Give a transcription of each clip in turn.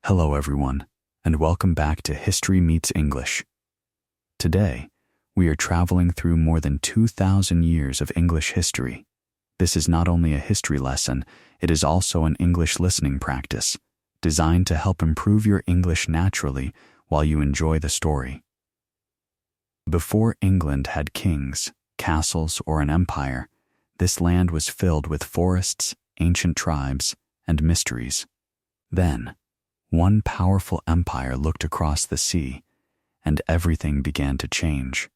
Hello everyone, and welcome back to History Meets English. Today, we are traveling through more than 2,000 years of English history. This is not only a history lesson, it is also an English listening practice, designed to help improve your English naturally while you enjoy the story. Before England had kings, castles, or an empire, this land was filled with forests, ancient tribes, and mysteries. Then, one powerful empire looked across the sea, and everything began to change.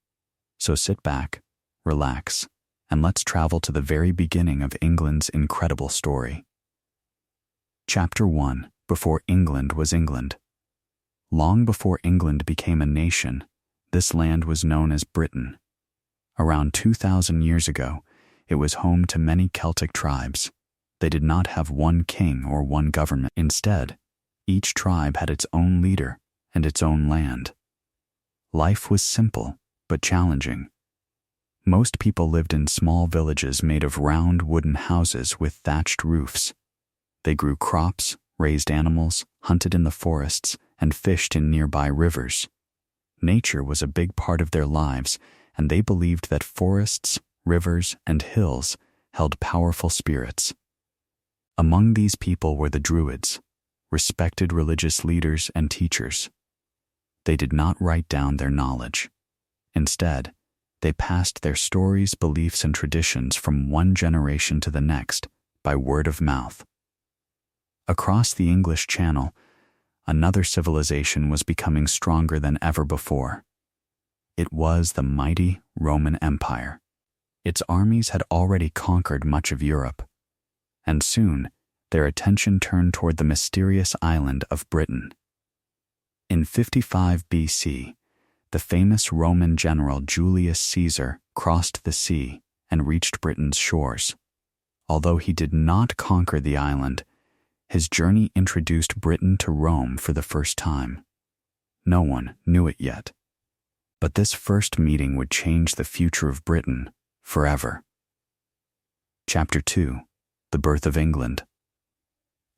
So sit back, relax, and let's travel to the very beginning of England's incredible story. Chapter 1: Before England was England. Long before England became a nation, this land was known as Britain. Around 2,000 years ago, it was home to many Celtic tribes. They did not have one king or one government. Instead, each tribe had its own leader and its own land. Life was simple but challenging. Most people lived in small villages made of round wooden houses with thatched roofs. They grew crops, raised animals, hunted in the forests, and fished in nearby rivers. Nature was a big part of their lives, and they believed that forests, rivers, and hills held powerful spirits. Among these people were the Druids, respected religious leaders and teachers. They did not write down their knowledge. Instead, they passed their stories, beliefs, and traditions from one generation to the next by word of mouth. Across the English Channel, another civilization was becoming stronger than ever before. It was the mighty Roman Empire. Its armies had already conquered much of Europe, and soon their attention turned toward the mysterious island of Britain. In 55 BC, the famous Roman general Julius Caesar crossed the sea and reached Britain's shores. Although he did not conquer the island, his journey introduced Britain to Rome for the first time. No one knew it yet, but this first meeting would change the future of Britain forever. Chapter 2: The Birth of England.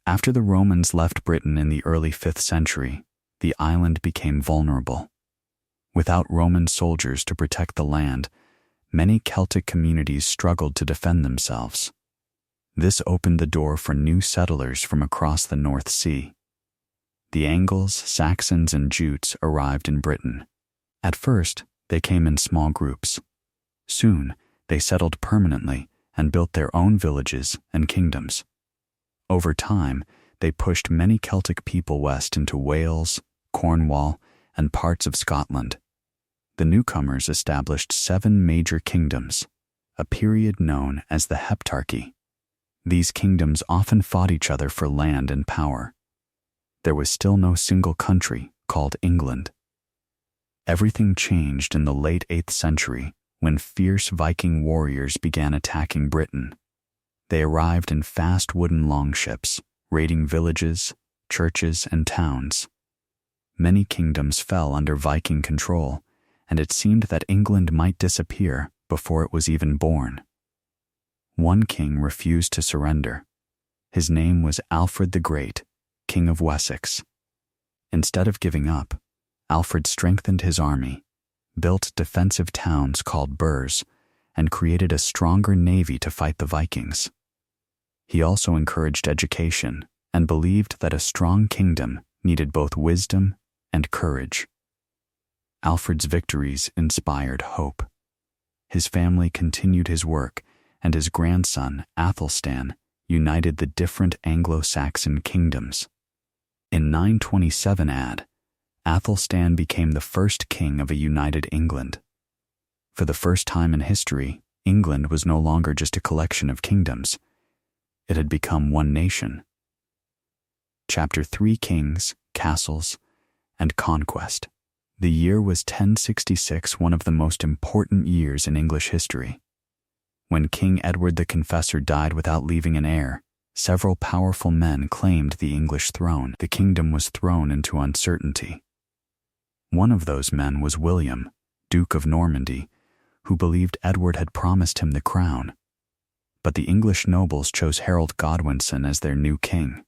After the Romans left Britain in the early 5th century, the island became vulnerable. Without Roman soldiers to protect the land, many Celtic communities struggled to defend themselves. This opened the door for new settlers from across the North Sea. The Angles, Saxons, and Jutes arrived in Britain. At first, they came in small groups. Soon, they settled permanently and built their own villages and kingdoms. Over time, they pushed many Celtic people west into Wales, Cornwall, and parts of Scotland. The newcomers established 7 major kingdoms, a period known as the Heptarchy. These kingdoms often fought each other for land and power. There was still no single country called England. Everything changed in the late 8th century when fierce Viking warriors began attacking Britain. They arrived in fast wooden longships, raiding villages, churches, and towns. Many kingdoms fell under Viking control, and it seemed that England might disappear before it was even born. One king refused to surrender. His name was Alfred the Great, King of Wessex. Instead of giving up, Alfred strengthened his army, built defensive towns called burhs, and created a stronger navy to fight the Vikings. He also encouraged education and believed that a strong kingdom needed both wisdom and courage. Alfred's victories inspired hope. His family continued his work, and his grandson, Athelstan, united the different Anglo-Saxon kingdoms. In 927 AD, Athelstan became the first king of a united England. For the first time in history, England was no longer just a collection of kingdoms. It had become one nation. Chapter 3: Kings, Castles, and Conquest. The year was 1066, one of the most important years in English history. When King Edward the Confessor died without leaving an heir, several powerful men claimed the English throne. The kingdom was thrown into uncertainty. One of those men was William, Duke of Normandy, who believed Edward had promised him the crown. But the English nobles chose Harold Godwinson as their new king.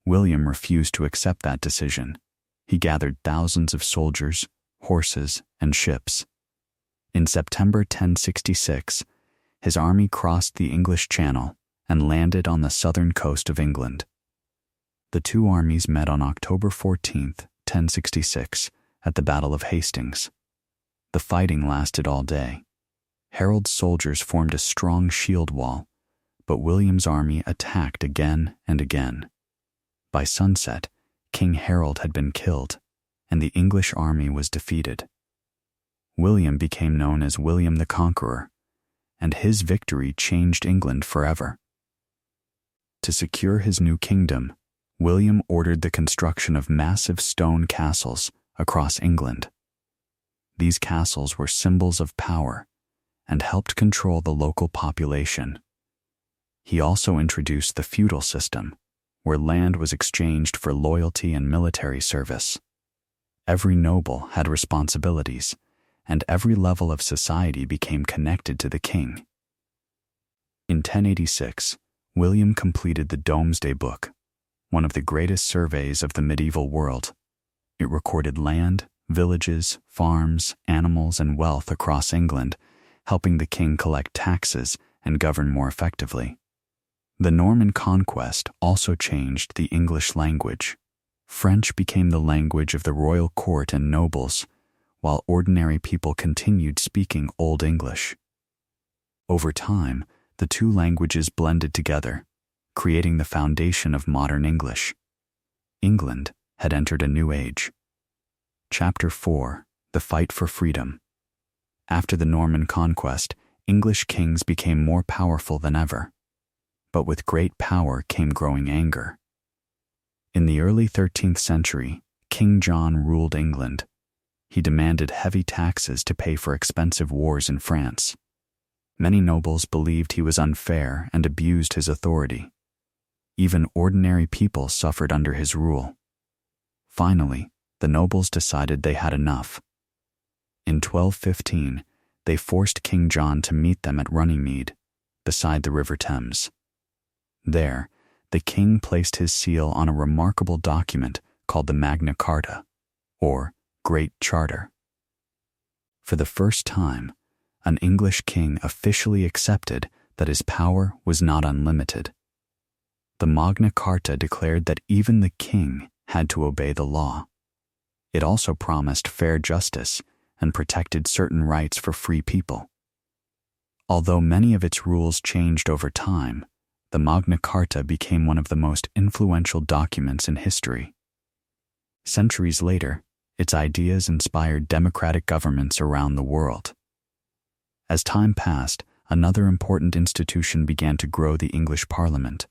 William refused to accept that decision. He gathered thousands of soldiers, horses, and ships. In September 1066, his army crossed the English Channel and landed on the southern coast of England. The two armies met on October 14, 1066, at the Battle of Hastings. The fighting lasted all day. Harold's soldiers formed a strong shield wall, but William's army attacked again and again. By sunset, King Harold had been killed, and the English army was defeated. William became known as William the Conqueror, and his victory changed England forever. To secure his new kingdom, William ordered the construction of massive stone castles across England. These castles were symbols of power and helped control the local population. He also introduced the feudal system, where land was exchanged for loyalty and military service. Every noble had responsibilities, and every level of society became connected to the king. In 1086, William completed the Domesday Book, one of the greatest surveys of the medieval world. It recorded land, villages, farms, animals, and wealth across England, helping the king collect taxes and govern more effectively. The Norman conquest also changed the English language. French became the language of the royal court and nobles, while ordinary people continued speaking Old English. Over time, the two languages blended together, creating the foundation of modern English. England had entered a new age. Chapter 4: The Fight for Freedom. After the Norman conquest, English kings became more powerful than ever. But with great power came growing anger. In the early 13th century, King John ruled England. He demanded heavy taxes to pay for expensive wars in France. Many nobles believed he was unfair and abused his authority. Even ordinary people suffered under his rule. Finally, the nobles decided they had enough. In 1215, they forced King John to meet them at Runnymede, beside the River Thames. There, the king placed his seal on a remarkable document called the Magna Carta, or Great Charter. For the first time, an English king officially accepted that his power was not unlimited. The Magna Carta declared that even the king had to obey the law. It also promised fair justice and protected certain rights for free people. Although many of its rules changed over time, the Magna Carta became one of the most influential documents in history. Centuries later, its ideas inspired democratic governments around the world. As time passed, another important institution began to grow: the English Parliament.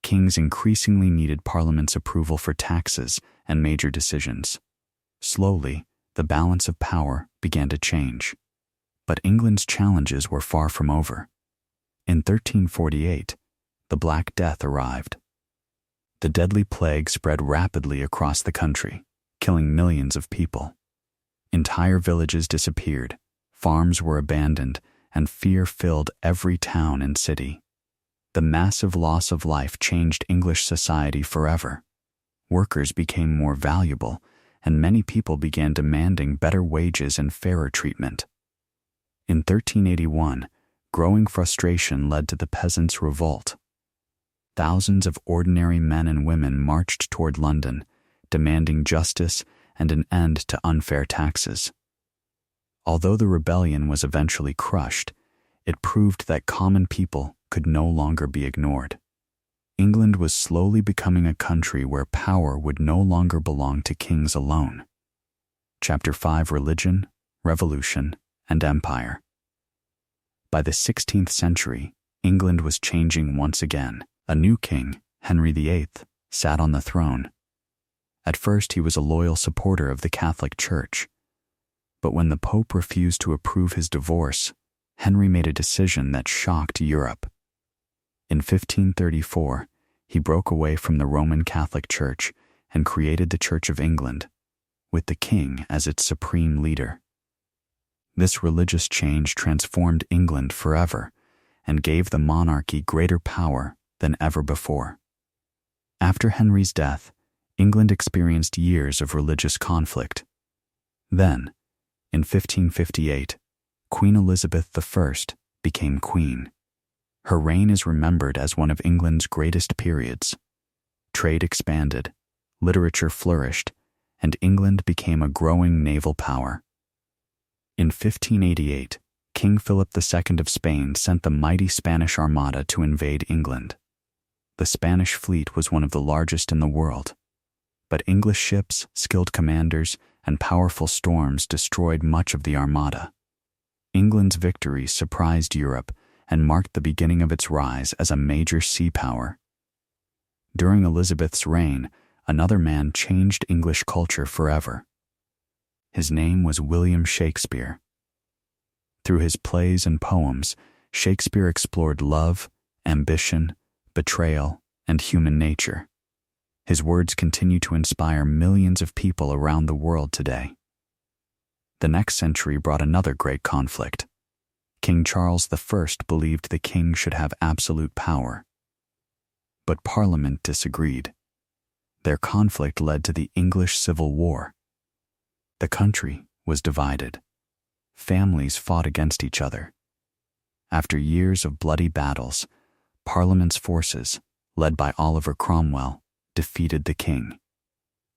Kings increasingly needed Parliament's approval for taxes and major decisions. Slowly, the balance of power began to change. But England's challenges were far from over. In 1348, the Black Death arrived. The deadly plague spread rapidly across the country, killing millions of people. Entire villages disappeared, farms were abandoned, and fear filled every town and city. The massive loss of life changed English society forever. Workers became more valuable, and many people began demanding better wages and fairer treatment. In 1381, growing frustration led to the Peasants' Revolt. Thousands of ordinary men and women marched toward London, demanding justice and an end to unfair taxes. Although the rebellion was eventually crushed, it proved that common people could no longer be ignored. England was slowly becoming a country where power would no longer belong to kings alone. Chapter 5: Religion, Revolution, and Empire. By the 16th century, England was changing once again. A new king, Henry VIII, sat on the throne. At first, he was a loyal supporter of the Catholic Church. But when the Pope refused to approve his divorce, Henry made a decision that shocked Europe. In 1534, he broke away from the Roman Catholic Church and created the Church of England, with the king as its supreme leader. This religious change transformed England forever and gave the monarchy greater power than ever before. After Henry's death, England experienced years of religious conflict. Then, in 1558, Queen Elizabeth I became queen. Her reign is remembered as one of England's greatest periods. Trade expanded, literature flourished, and England became a growing naval power. In 1588, King Philip II of Spain sent the mighty Spanish Armada to invade England. The Spanish fleet was one of the largest in the world, but English ships, skilled commanders, and powerful storms destroyed much of the Armada. England's victory surprised Europe and marked the beginning of its rise as a major sea power. During Elizabeth's reign, another man changed English culture forever. His name was William Shakespeare. Through his plays and poems, Shakespeare explored love, ambition, betrayal, and human nature. His words continue to inspire millions of people around the world today. The next century brought another great conflict. King Charles I believed the king should have absolute power. But Parliament disagreed. Their conflict led to the English Civil War. The country was divided. Families fought against each other. After years of bloody battles, Parliament's forces, led by Oliver Cromwell, defeated the king.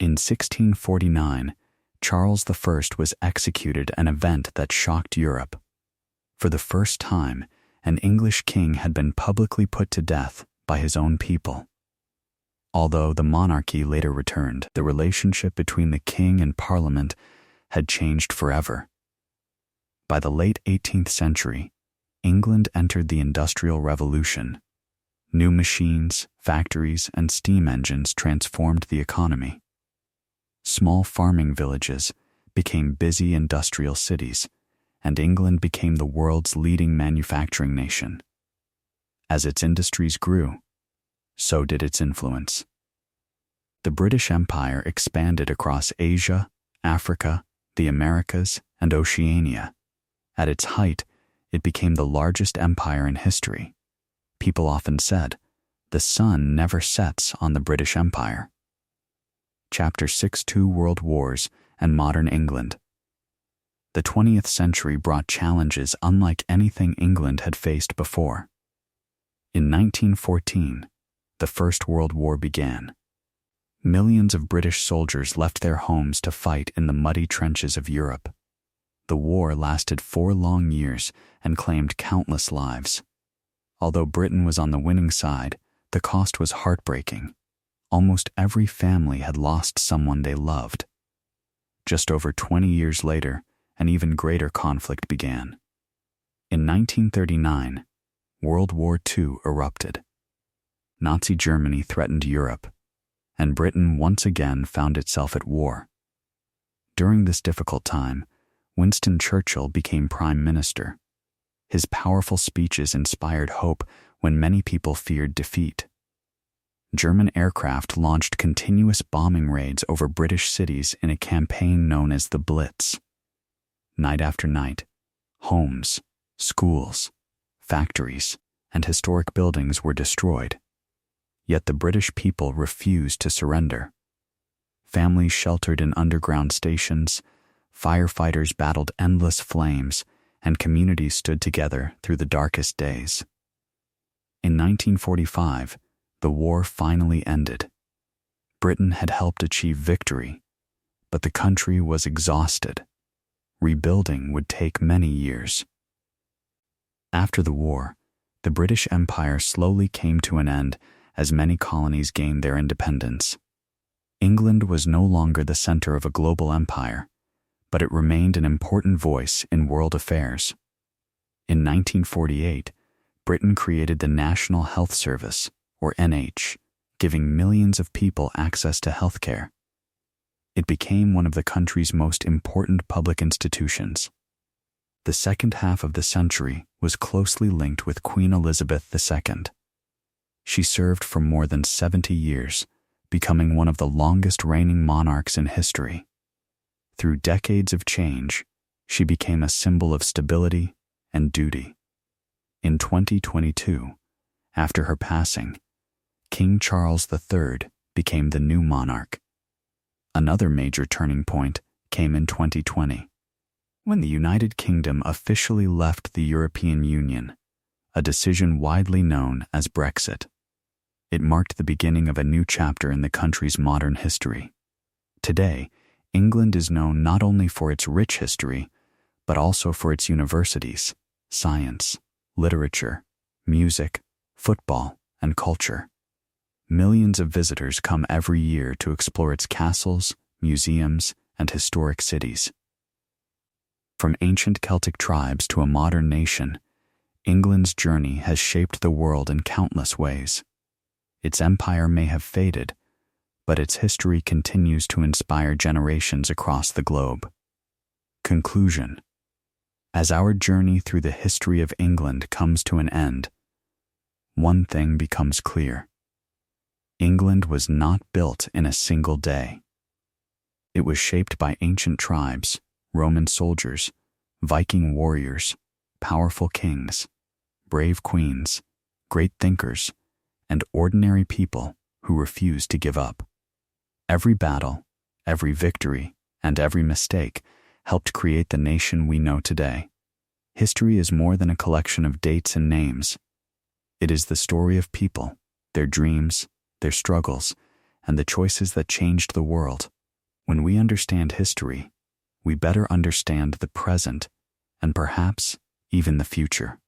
In 1649, Charles I was executed, an event that shocked Europe. For the first time, an English king had been publicly put to death by his own people. Although the monarchy later returned, the relationship between the king and Parliament had changed forever. By the late 18th century, England entered the Industrial Revolution. New machines, factories, and steam engines transformed the economy. Small farming villages became busy industrial cities, and England became the world's leading manufacturing nation. As its industries grew, so did its influence. The British Empire expanded across Asia, Africa, the Americas, and Oceania. At its height, it became the largest empire in history. People often said, "The sun never sets on the British Empire." Chapter 6: Two World Wars and Modern England. The 20th century brought challenges unlike anything England had faced before. In 1914, the First World War began. Millions of British soldiers left their homes to fight in the muddy trenches of Europe. The war lasted 4 long years and claimed countless lives. Although Britain was on the winning side, the cost was heartbreaking. Almost every family had lost someone they loved. Just over 20 years later, an even greater conflict began. In 1939, World War II erupted. Nazi Germany threatened Europe, and Britain once again found itself at war. During this difficult time, Winston Churchill became Prime Minister. His powerful speeches inspired hope when many people feared defeat. German aircraft launched continuous bombing raids over British cities in a campaign known as the Blitz. Night after night, homes, schools, factories, and historic buildings were destroyed. Yet the British people refused to surrender. Families sheltered in underground stations, firefighters battled endless flames, and communities stood together through the darkest days. In 1945, the war finally ended. Britain had helped achieve victory, but the country was exhausted. Rebuilding would take many years. After the war, the British Empire slowly came to an end as many colonies gained their independence. England was no longer the center of a global empire, but it remained an important voice in world affairs. In 1948, Britain created the National Health Service, or NH, giving millions of people access to health care. It became one of the country's most important public institutions. The second half of the century was closely linked with Queen Elizabeth II. She served for more than 70 years, becoming one of the longest reigning monarchs in history. Through decades of change, she became a symbol of stability and duty. In 2022, after her passing, King Charles III became the new monarch. Another major turning point came in 2020, when the United Kingdom officially left the European Union, a decision widely known as Brexit. It marked the beginning of a new chapter in the country's modern history. Today, England is known not only for its rich history, but also for its universities, science, literature, music, football, and culture. Millions of visitors come every year to explore its castles, museums, and historic cities. From ancient Celtic tribes to a modern nation, England's journey has shaped the world in countless ways. Its empire may have faded, but its history continues to inspire generations across the globe. Conclusion: as our journey through the history of England comes to an end, one thing becomes clear. England was not built in a single day. It was shaped by ancient tribes, Roman soldiers, Viking warriors, powerful kings, brave queens, great thinkers, and ordinary people who refused to give up. Every battle, every victory, and every mistake helped create the nation we know today. History is more than a collection of dates and names. It is the story of people, their dreams, their struggles, and the choices that changed the world. When we understand history, we better understand the present and perhaps even the future.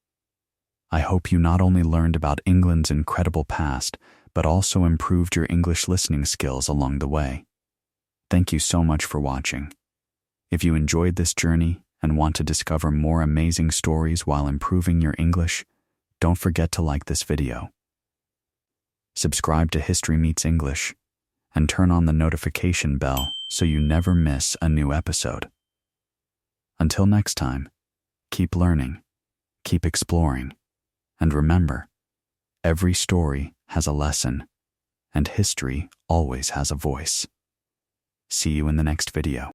I hope you not only learned about England's incredible past, but also improved your English listening skills along the way. Thank you so much for watching. If you enjoyed this journey and want to discover more amazing stories while improving your English, don't forget to like this video. Subscribe to History Meets English and turn on the notification bell so you never miss a new episode. Until next time, keep learning, keep exploring, and remember, every story has a lesson, and history always has a voice. See you in the next video.